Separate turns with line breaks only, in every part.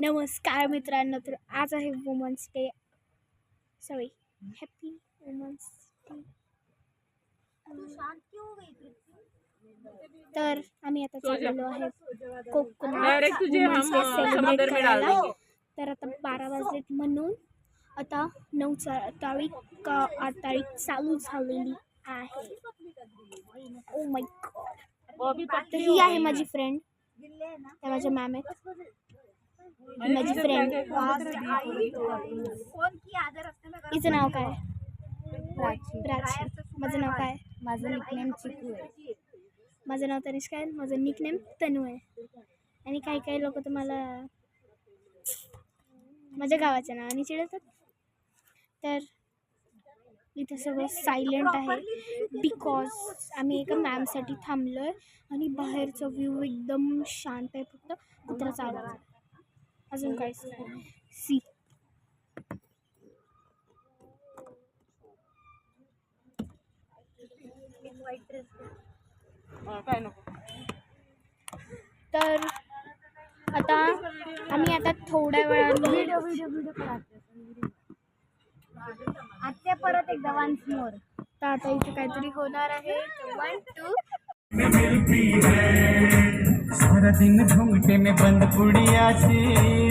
नमस्कार मित्रांनो, तर आज आहे women's day. Sorry, happy women's day. तर आम्ही आता चाललेलो आहे कोकणात वुमन्स डे सेलिब्रेट करायला. तर आता 12 वाजलेत म्हणून आता 9 तारीख का 8 तारीख चालू झालेली आहे. Oh my God. तर ही आहे माझी फ्रेंड, त्या माझ्या मॅम आहेत. माझी फ्रेंड, हिचं नाव काय? प्राची. माझं नाव काय?
माझं निकनेम चिकू आहे.
माझं नाव तनिष्का आहे. माझं निकनेम तनू आहे. आणि काही काही लोक तुम्हाला माझ्या गावाच्या नावाने चिडवतात. तर इथं सगळं सायलेंट आहे बिकॉज आम्ही एका मॅमसाठी थांबलो आहे. आणि बाहेरचा व्ह्यू एकदम शांत आहे, फक्त कुत्र्याचा आवाज आहे, अजून काहीच नाही. सी तर आता आम्ही आता थोड्या वेळाने
आत्या परत एकदा वन्स मोर.
तर आता इथे काहीतरी होणार आहे. 1 2
सारा दिन घूंघटे में बंद पुड़िया सी,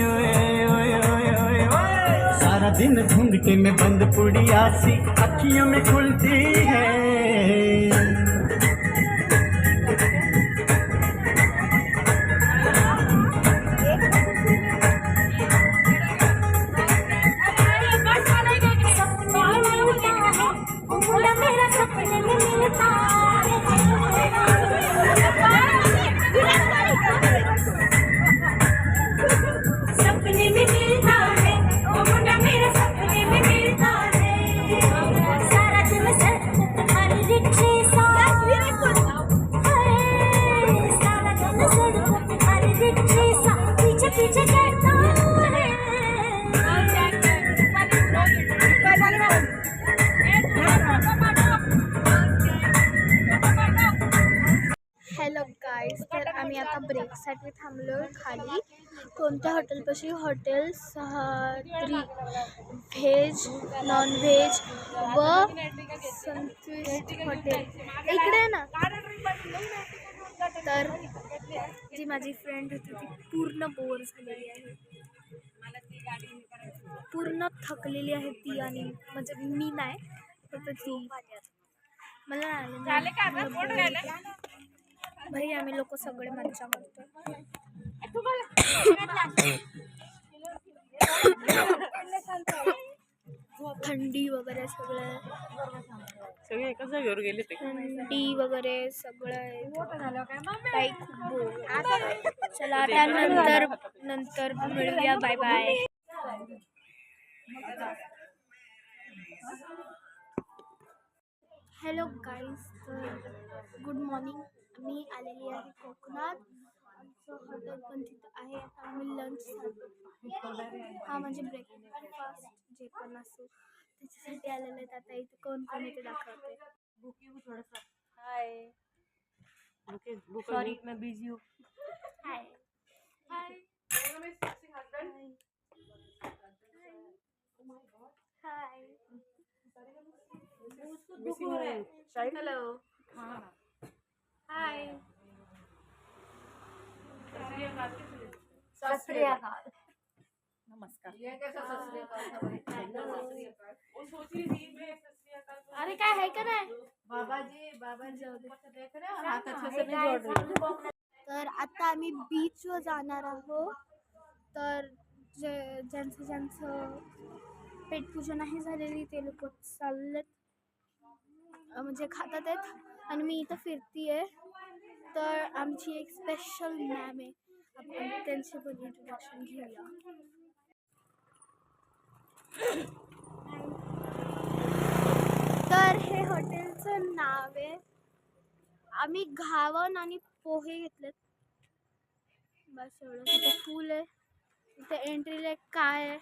ओए ओए ओए ओए ओए। सारा दिन घूंघटे में बंद पुड़िया सी अखियों में खुलती है।
हॅलो गाईज, तर आम्ही आता ब्रेकसाठी थांबलो खाली. कोणत्या हॉटेलपाशी? Hotel Sahyadri. Veg, non veg व संतुष्ट हॉटेल इकडे ना. तर जी माझी फ्रेंड होती ती पूर्ण बोर झालेली आहे, पूर्ण थकलेली आहे ती. आणि म्हणजे मी नाही, फक्त ती. मला भाई आम्ही लोक सगळे मज्जा करतो. थंडी वगैरे
सगळे एकाच जागेवर गेले ते.
थंडी वगैरे सगळं काही खूप. चला आता नंतर मिळूया. Bye bye. हॅलो गाईज, तर गुड मॉर्निंग. मी आलेली आहे कोकणात. आमचं हॉटेल पण तिथं आहे. आता आम्ही लंच हा म्हणजे ब्रेकफास्ट जे पण असेल त्याच्यासाठी आलेले आहेत. आता इथे कोण कोण येते दाखवते.
हाय, सॉरी मैं बिजी हूँ.
हाय हाय हाय.
हेलो.
हाय.
सत श्री अकाल.
नमस्कार.
अरे काय आहे का नाही?
बाबाजी देख रहे हो, हाथ अच्छे
से
नहीं जोड़ रहे.
तर आता आम्ही बीचवर जाणार आहोत. तर ज्यांचं पेटपूजा नाही झालेली ते लोक चाललेत, म्हणजे खातात आहेत. आणि मी इथं फिरतीये. तर आमची एक स्पेशल मॅम आहे, आपण त्यांचे पण इंट्रोडक्शन घेऊया. तर हे हॉटेलचं नाव आहे. आम्ही घावन आणि पोहे घेतलेत, बस एवढं. इथं फूल आहे, इथं एंट्रीला काय आहे,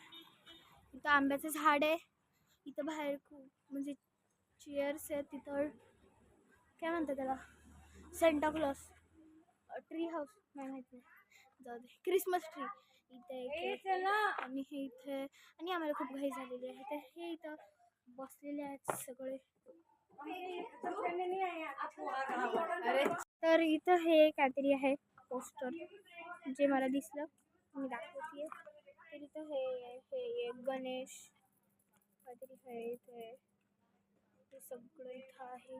इथं आंब्याचं झाड आहे, इथं बाहेर खूप म्हणजे चेअर्स आहेत. तिथं काय म्हणतात त्याला, सेंटा क्लॉज ट्री हाऊस नाही माहिती, जाऊ दे. क्रिसमस ट्री इथे एक आहे आणि हे इथे आणि आम्हाला खूप घाई झालेली आहे तर हे इथं बसलेले आहेत सगळे. तर इथं हे काहीतरी आहे पोस्टर जे मला दिसलं मी दाखवते. तर इथं हे गणेश काहीतरी आहे इथे हे सगळं इथं आहे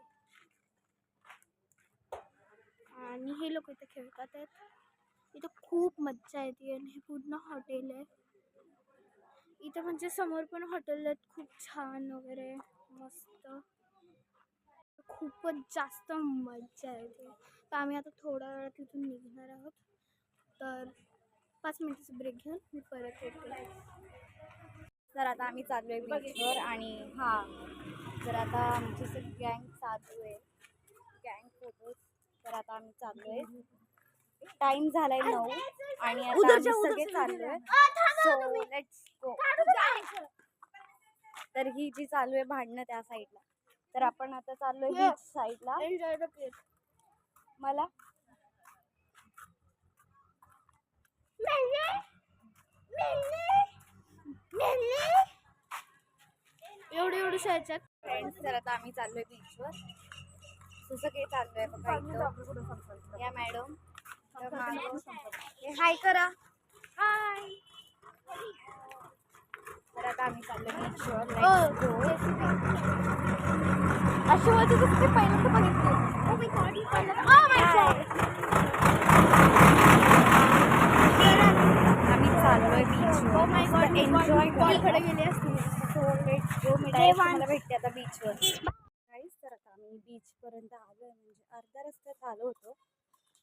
आणि हे लोक इथे खेळतात आहेत. इथं खूप मज्जा येते आणि हे पूर्ण हॉटेल आहे. इथं म्हणजे समोर पण हॉटेल आहेत खूप छान वगैरे मस्त खूपच जास्त मज्जा येते. तर आम्ही आता थोड्या वेळात तिथून निघणार आहोत. तर 5 मिनिटाचा ब्रेक घेऊन मी परत येते.
तर आता आम्ही चाललो आहे बीचवर आणि तर आता आमची सगळी गँग चालू आहे गँग फोटोज. तर आता आम्ही चाललो आहे टाइम झालाय 9 आणि आता आम्ही सगळे चाललो आहे. So let's go. तर ही जी चालू आहे भांडणं त्या साईडला तर आपण आता चाललोय बीच साईडला. मला
एवढे शाळेच्यात
फ्रेंड्स तर आता आम्ही चाललोय बीचवर. तसं काही चाललोय बघा इथं. या मॅडम हाय करा. हाय. तर आता आम्ही चाललोय बीचवर. अशी होती तुम्ही पहिल्यांदा बघितली. आम्ही चाललोय बीचवर एन्जॉय
गेले असतील.
मला भेटते आता बीचवर. काहीच तर आता आम्ही बीचपर्यंत आलोय म्हणजे अर्ध्या रस्त्यात आलो होतो.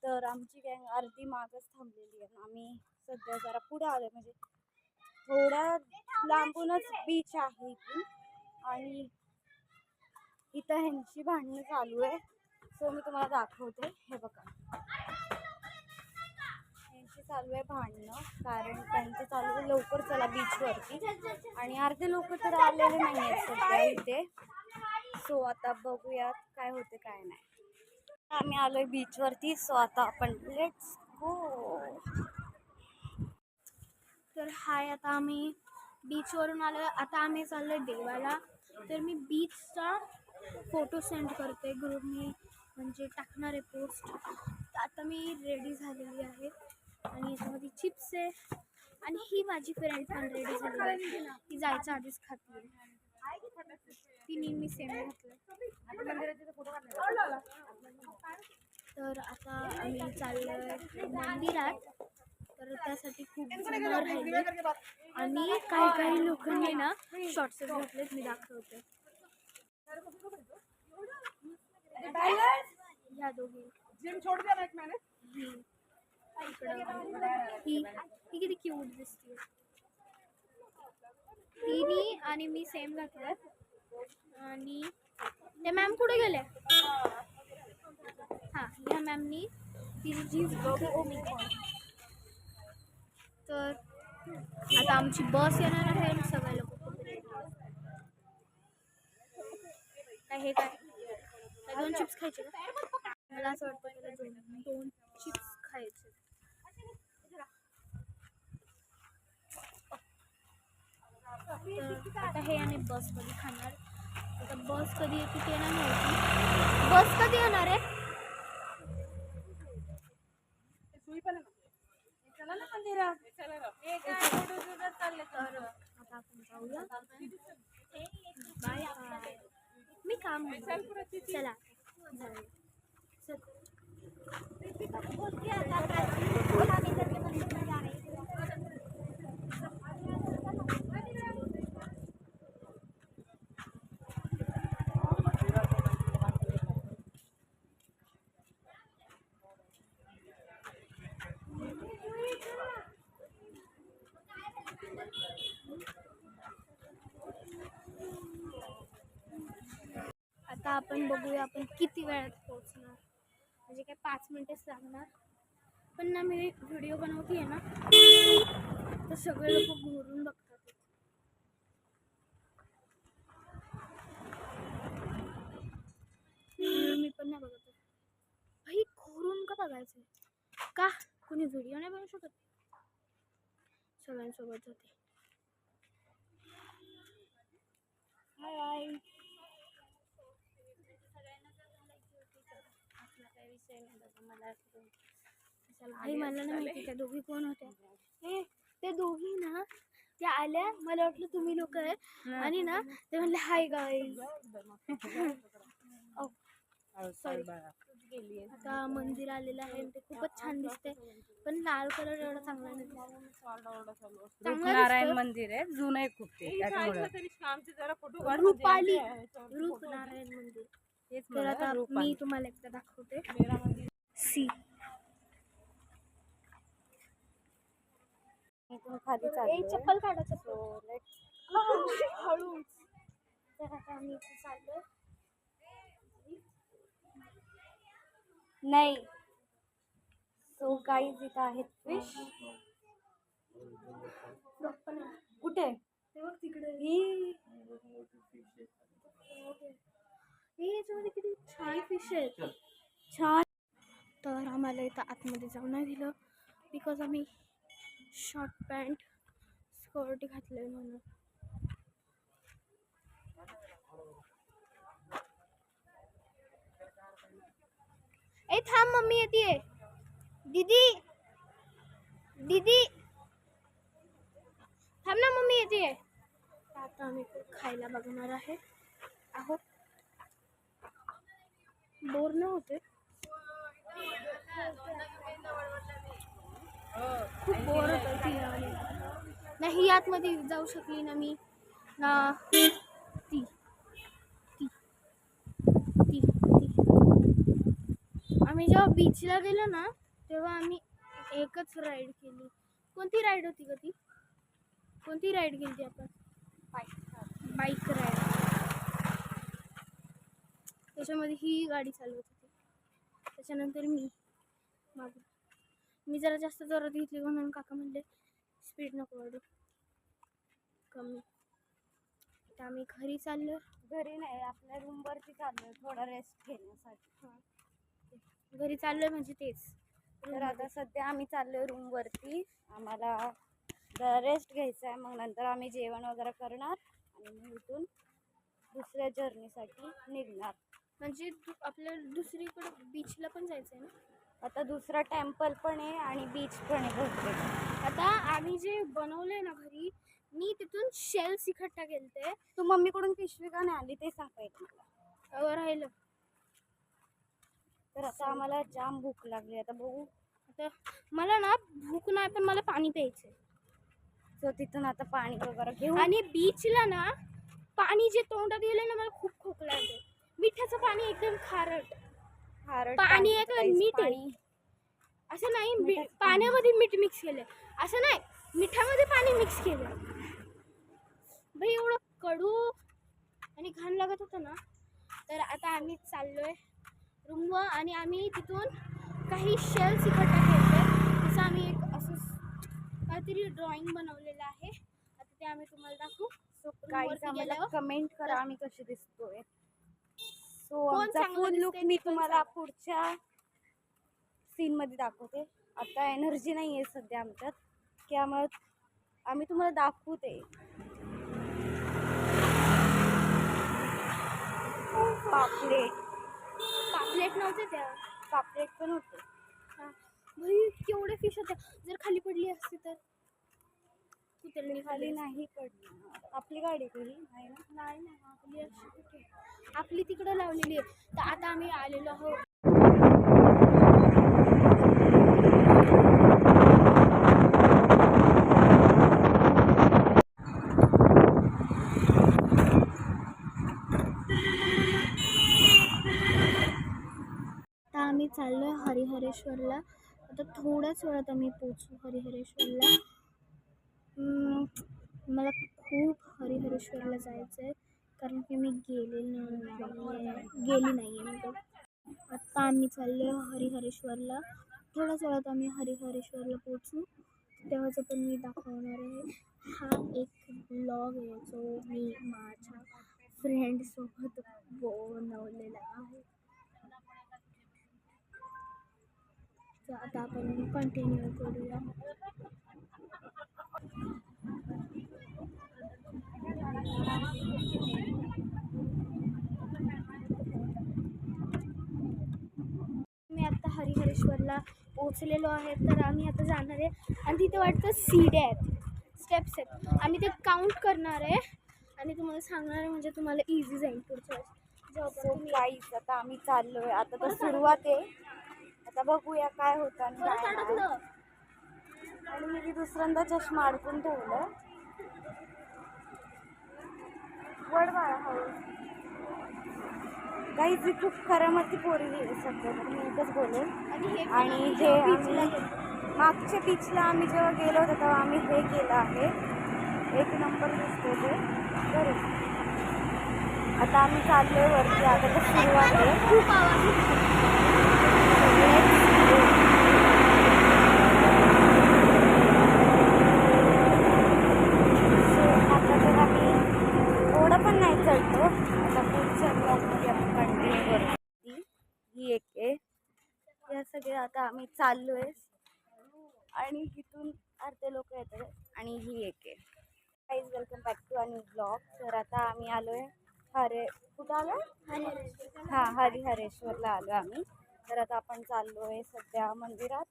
तर आमची गँग अर्धी मागच थांबलेली आहे. आम्ही सध्या जरा पुढे आलोय म्हणजे थोड्या लांबूनच बीच आहे इथून आणि इथं ह्यांची भांडणं चालू आहे. सो मी तुम्हाला दाखवते. हे बघा ह्यांची चालू आहे भांडणं कारण त्यांचं चालू आहे लवकर चला बीचवरती आणि अर्धे लोक तर आलेले नाही आहेत सध्या इथे. सो आता बघूयात काय होते काय नाही. आम्ही आलोय बीचवरती. सो आता आपण लेट्स गो.
तर हाय आता आम्ही बीचवरून आलो. आता आम्ही चाललोय देवाला. तर मी बीचचा फोटो सेंड करते ग्रुपनी म्हणजे टाकणार आहे पोस्ट. आता मी रेडी झालेली आहे आणि याच्यामध्ये चिप्स आहे आणि ही माझी फ्रेंड पण रेडी झालेली आहे. ती जायच्या आधीच खाते. ती नेहमी सेम घातलं. तर आता आम्ही चाललोय मंदिरात. तर त्यासाठी खूप जण राहिले आणि काही लोकांनी ना शॉर्ट्स घातलेत. मी दाखवते. ह्या दोघी ही किती क्यूट दिसते. तिने आणि मी सेम घातलं आणि त्या मॅम कुठे गेल्या. हां ह्या मॅमनी तिची जीन्स बघ. तर आता आमची बस येणार आहे आणि सगळे लोक हे काय 2 चिप्स खायचे का. मला असं वाटतं त्याला 2 चिप्स खायचे. तर आता हे आणि बसमध्ये खाणार. आता बस कधी येते ते नाही माहिती. बस कधी येणार आहे. तर आता आपण जाऊया. Bye bye. मी काम चला आता आपण बघूया आपण किती वेळात पोहोचणार. म्हणजे काय 5 मिनिटेच लागणार. पण ना मी व्हिडिओ बनवते आहे ना तर सगळे लोक घोरून बघतात. मी पण नाही बघत. भाई घोरून का बघायचं. का कोणी व्हिडिओ नाही बनवू शकत. सगळ्यांसोबत जाते. Hi bye. आई मला नाही माहिती त्या दोघी कोण होत्या. हे त्या दोघी ना त्या आल्या, मला वाटलं तुम्ही लोक आहे आणि ना ते म्हणले हाय गाईज. आता मंदिर आलेलं आहे ते खूपच छान दिसते, पण लाल कलर एवढा चांगला नाही. चांगला
नारायण मंदिर आहे, जुनं आहे खूप ते, त्याच्यामुळे
रूपाली रूपनारायण मंदिर. तर आता मी तुम्हाला एकदा दाखवते. सी
इथून खाली चाललोय.
चप्पल काढा चप्पल. हळूच. तर आता आम्ही इथे चाललोय.
नाही. सो गाईज इथं आहेत फिश. कुठे?
तिकडे
ही
याच्यामध्ये किती छान फिश आहेत.
छान.
तर आम्हाला इथं आतमध्ये जाऊ नाही दिलं बिकॉज आम्ही शॉर्ट पॅन्ट स्कर्ट घातलंय म्हणून. ए थांब, मम्मी येते. दीदी दीदी थांब ना, मम्मी येते. आता आम्ही खायला बघणार आहे आहोत. बोर न होते. खूप बोर होतं फिरायला. नाही आतमध्ये जाऊ शकली ना मी ना. ती ती ती ती आम्ही जेव्हा बीचला गेलो ना तेव्हा आम्ही एकच राईड केली. कोणती राईड होती का ती? कोणती राईड केली ती आपण? Bike ride. त्याच्यामध्ये ही गाडी चालवत होती. त्याच्यानंतर मी जरा जास्त जोरात घेतली म्हणून काका म्हणले स्पीड नको वाढू, कमी. तर आम्ही घरी चाललो.
घरी नाही, आपल्या रूमवरती चाललोय थोडा रेस्ट घेण्यासाठी.
घरी चाललोय म्हणजे तेच.
तर आता सध्या आम्ही चाललोय रूमवरती. आम्हाला रेस्ट घ्यायचा आहे, मग नंतर आम्ही जेवण वगैरे करणार आणि मग इथून दुसऱ्या जर्नीसाठी निघणार.
म्हणजे आपल्याला दुसरीकडे बीचला पण जायचं आहे ना.
आता दुसरा टेम्पल पण आहे आणि बीच पण आहे बहुतेक.
आता आम्ही जे बनवलंय ना घरी, मी तिथून शेल्स इकट्ठा केलते.
तू मम्मीकडून पिशवी का नाही आली ते सांगायचं मला.
राहिलं.
तर आता आम्हाला जाम भूक लागली. आता बघू.
आता मला ना भूक नाही, पण मला पाणी प्यायचंय.
सो तिथून आता पाणी वगैरे घेऊ.
आणि बीचला ना पाणी जे तोंडात गेलं ना मला खूप खोकला येतो. मिठाचं पाणी एकदम खारट पाणी आहे का मीठ आहे असं नाही. पाण्यामध्ये मीठ मिक्स केलं असं नाही, मिठामध्ये पाणी मिक्स केलं. भाई एवढं कडू आणि घाण लागत होतं ना. तर आता आम्ही चाललोय रूमवर आणि आम्ही तिथून काही शेल्स इकट्ठा केले. तसं आम्ही एक असं काहीतरी ड्रॉइंग बनवलेलं आहे. आता ते आम्ही तुम्हाला दाखवू.
सो गाईज आम्हाला कमेंट करा आम्ही कसे दिसतोय. सो
कोण
आमचा
चांगलं
फुल लुक
दिसतंय
मी
ते पण
तुम्हाला पुढच्या सीन मध्ये दाखवते. आता एनर्जी नाही आहे सध्या आमच्यात, की आम्ही तुम्हाला दाखवते.
पापलेट नव्हते त्या.
पापलेट पण होते.
भाई केवढे फिश होते. जर खाली पडली असती तर कुठे
खाली नाही पडली. आपली गाडी घरी नाही ना.
नाही आपली अशी कुठे, आपली तिकडं लावलेली आहे. तर आता आम्ही आलेलो आहोत. आता आम्ही चाललोय हरिहरेश्वरला. आता थोड्याच वेळात आम्ही पोचू हरिहरेश्वरला. मला खूप हरिहरेश्वरला जायचं आहे कारण की मी गेली नाही आहे. आत्ता आम्ही चाललो आहे हरिहरेश्वरला. थोड्याच वेळात आम्ही हरिहरेश्वरला पोचू, तेव्हाचं पण मी दाखवणार आहे. हा एक ब्लॉग आहे जो मी माझ्या फ्रेंडसोबत बनवलेला आहे. तर आता आपण कंटिन्यू करूया. स्टेशनला पोहोचलेलो आहे. तर आम्ही आता जाणार आहे आणि तिथे वाटतं सीड्या आहेत, स्टेप्स आहेत. आम्ही ते काउंट करणार आहे आणि तुम्हाला सांगणार आहे, म्हणजे तुम्हाला इझी जाईल पुढच्या वेळेस.
सो गाईज आता आम्ही चाललोय. आता तर सुरुवात आहे, आता बघूया काय होतं आणि काय नाही. आणि मी दुसऱ्यांदा चष्मा अडकून ठेवलं. वड बाळा हळू. गाईज खूप खरामती पोरगी आहे सध्या, तर मी एकच बोलेन. आणि जे आम्ही मागच्या बीचला आम्ही जेव्हा गेलो होतो तेव्हा आम्ही हे केलं आहे, एक नंबर दिसतो ते. तर आता आम्ही चाललोय वरती. आता तर सुरुवात आहे.
खूप आवाज
आता तर आम्ही थोडं पण नाही चढतो. आता पुढच्या ब्लॉकमध्ये आपण कंटिन्यू करू. ही एक आहे. या सगळ्या आता आम्ही चाललोय आणि इथून अर्धे लोक येतात. आणि ही एक आहे. Guys welcome back to a new blog. तर आता आम्ही आलोय कुठं आलो? हां, हरिहरेश्वरला आलो आम्ही. तर आता आपण चाललोय सध्या मंदिरात.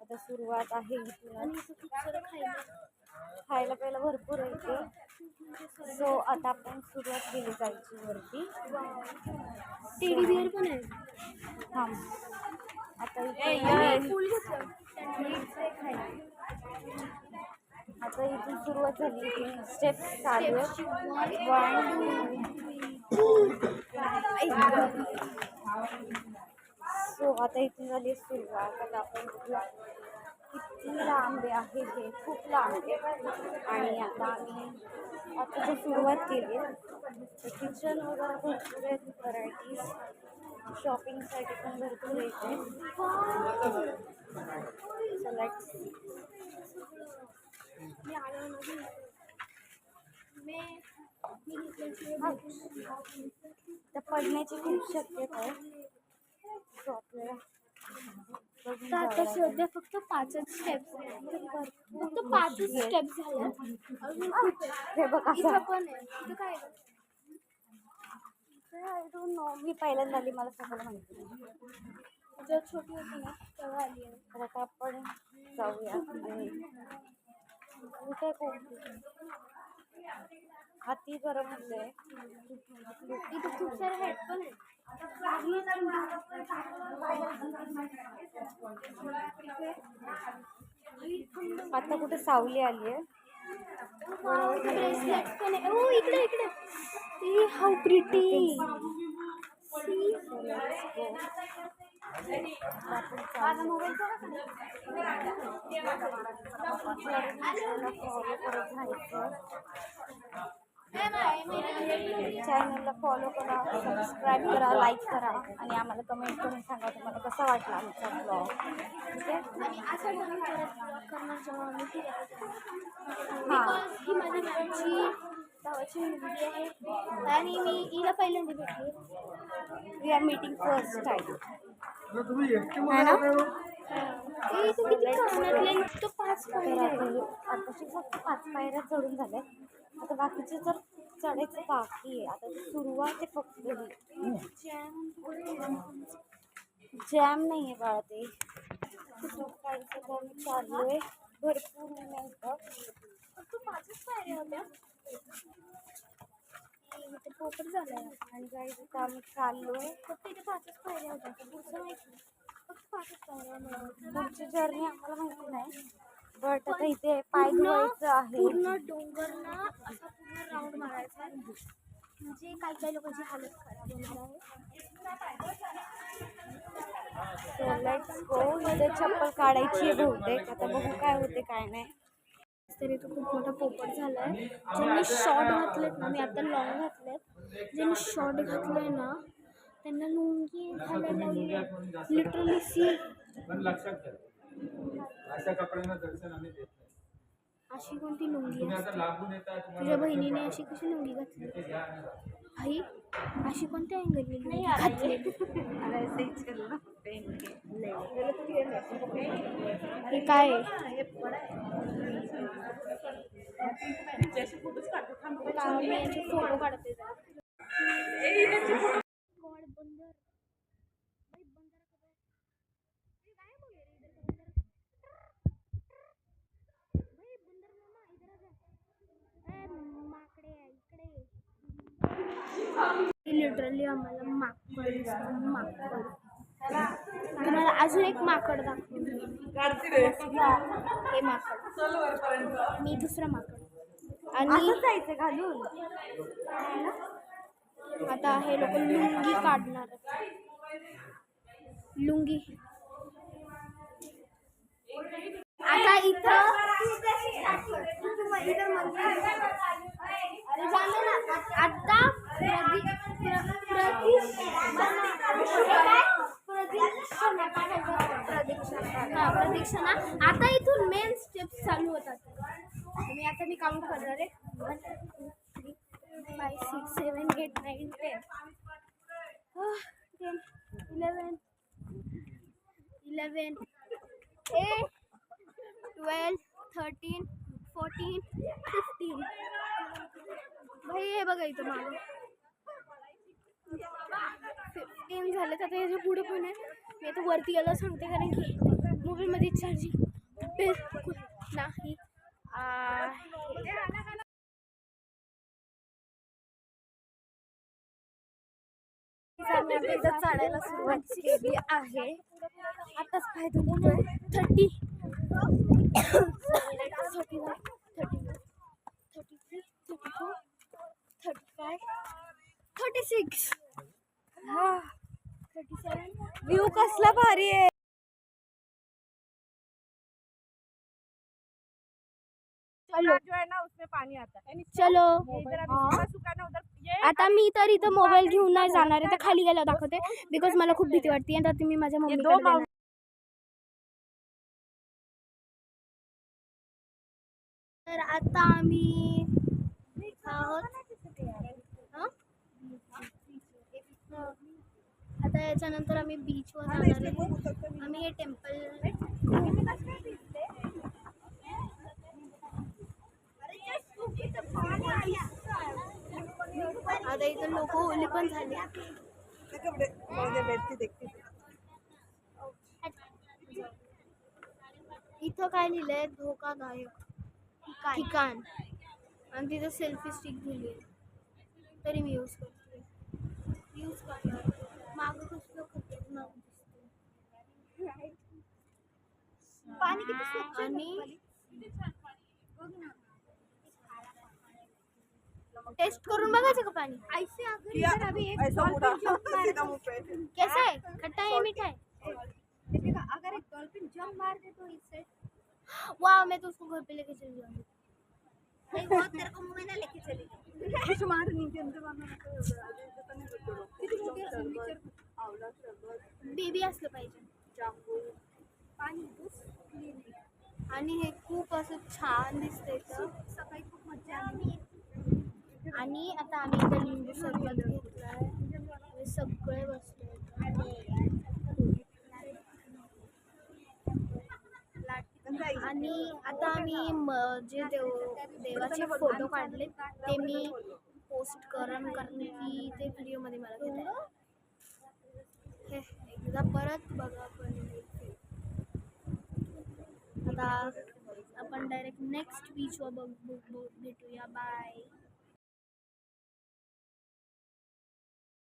आता सुरुवात आहे इथून. खायला प्यायला भरपूर येते. सो आता आपण सुरुवात केली जायची वरती.
टेडी बिअर पण आहे.
थांब आता आता इथून सुरुवात झाली. इथून स्टेप्स चालू सो आता इथून झाली सुरुवात. आता आपण किती लांब आहे हे, खूप लांब आहे. आणि आता आम्ही आता सुरुवात केली आहे. किचन वगैरे भरपूर आहेत, व्हरायटीज. शॉपिंगसाठी पण भरपूर येते. तर पडण्याची खूप शक्यता आहे. सो आपल्याला
तर आता सध्या फक्त 5च स्टेप्स फक्त 5च स्टेप्स झाल्या. अजून खूप
हे बघा
इथं पण आहे. इथं काय आहे?
I don't know. मी पहिल्यांदा आली, मला सगळं माहिती नाही.
जेव्हा छोटी होती ना तेव्हा आली आहे.
तर आता आपण जाऊया. कुठे हाती गरम होते.
इथं खूप सारे हेड पण आहेत.
आता कुठे सावली आली आहे.
ब्रेसलेट्स पण आहे. ओ इकडे इकडे. See how pretty.
माझा मोबाईल चॅनलला फॉलो करा, सबस्क्राईब करा, लाईक करा आणि आम्हाला कमेंट करून सांगा तुम्हाला कसा वाटला आमचा ब्लॉग. ठीक आहे.
आणि असं म्हणून करणार जेव्हा आम्ही बिकॉज ही माझ्या मॅमची भावाची मुलगी आहे आणि मी हिला पहिल्यांदा भेटली.
We are meeting first time.
है ना? तू किती कानातले नुसतं 5 पायऱ्या आहे.
आताशी फक्त 5 पायऱ्या चढून झाल्या. आता बाकीचे तर चढायचं बाकी आहे. आता सुरुवात आहे फक्त. जॅम नाही आहे बाळा ते. काहीच चालू आहे. भरपूर मिळतं.
फक्त 5च पायऱ्या होत्या. इथे पोपट झालं
आणि गाईज आता आम्ही चाललोय.
फक्त इथे 5च पायऱ्या होत्या. पुढचं माहिती नाही. फक्त 5च पायऱ्या.
पुढची जर्नी आम्हाला माहिती नाही. बट आता इथे पाय धुवायचं आहे.
पूर्ण डोंगरना असा पूर्ण राऊंड मारायचा आहे. म्हणजे काही लोकांची हालत खराब होणार आहे.
So let's go. इथे चप्पल काढायची आहे बहुतेक. आता बघू काय होते काय नाही.
तरी तो खूप मोठा पोपट झाला आहे. ज्यांनी शॉर्ट घातलेत ना, मी आता लॉंग घातलेत, ज्यांनी शॉर्ट घातलंय ना त्यांना लुंगी घालायला लावली. Literally see.
अशा कपड्यांना दर्शन आम्ही देत नाही.
अशी कोणती लुंगी
तुम्ही
असते?
आता लांबून येता, तुम्हाला
तुझ्या बहिणीने अशी कशी लुंगी घातली? भाई अशी कोणत्या अँगलनी लुंगी घातली? हे काय आहे? मी याचे फोटो काढते. गॉड बंदर. लिटरली आम्हाला माकड दिसतं, माकड. तुम्हाला अजून एक माकड दाखवतो. हे माकड, मी दुसरं माकड. आणि
जायचं घालून
आता हे लोक लुंगी काढणार. लुंगी आता इथं आता प्रदक्षिणा. आता इथून मेन स्टेप्स चालू होतात. मी काउंट करणार आहे. 1 2 3 5 6 7 8 9 10 11 11 8 12 13 14 15. भाई हे बघा इथं मागं 15 झाले. तर याच्या पुढे पण आहे. मी आता वरती गेलं सांगते, कारण की मोबाईलमध्ये चार्जिंग बिलकुल नाही
चढायला सुरुवात केली आहे. आताच पाय दुखतोय.
30 31 32 33 34 35 36 37.
व्ह्यू कसला भारी आहे.
चलो
जो है ना उसमें पानी आता है.
चलो.
इधर अभी सूखा सूखा ना उधर ये
आता मी तर इथं मोबाईल घेऊन नाही जाणार आहे. तर खाली गेल्यावर दाखवते, बिकॉज मला खूप भीती वाटते. आणि तर तुम्ही माझ्या मम्मीकडे देणार. तर आता आम्ही आहोत. आता याच्यानंतर आम्ही बीचवर जाणार आहे. आम्ही हे टेम्पल आता इथं लोक ओली पण झाली. इथं काय लिहिलंय, धोकादायक ठिकाण. आणि तिथं सेल्फी स्टिक दिली आहे. तरी मी यूज करते. यूज करणार. मागं कसलं खतरनाक दिसतं.
पाणी किती स्वच्छ
आणि टेस्ट करून बघायचं का पाणी.
ऐसे अगर अभी एक
कैसा है, खट्टा है मीठा है.
अगर एक डॉल्फिन जंप मार दे तो इससे
वाह, मैं तो उसको घर पे लेके चली जाऊंगी.
वो तेरे को मुंह में ना लेके चलेगी. मार नीचे
बेबी असलं पाहिजे. आणि हे खूप असं छान दिसतंय. तर
सकाळी खूप मजा आली.
आणि आता आम्ही इथं लिंबू सरबत घेतलाय. सगळे बसले. आणि आता आम्ही जे देवाचे फोटो काढले ते मी पोस्ट करेन, कारण की ते व्हिडिओमध्ये मला घेता हे एकदा परत बघा. आता आपण डायरेक्ट नेक्स्ट बीचवर भेटूया. बाय.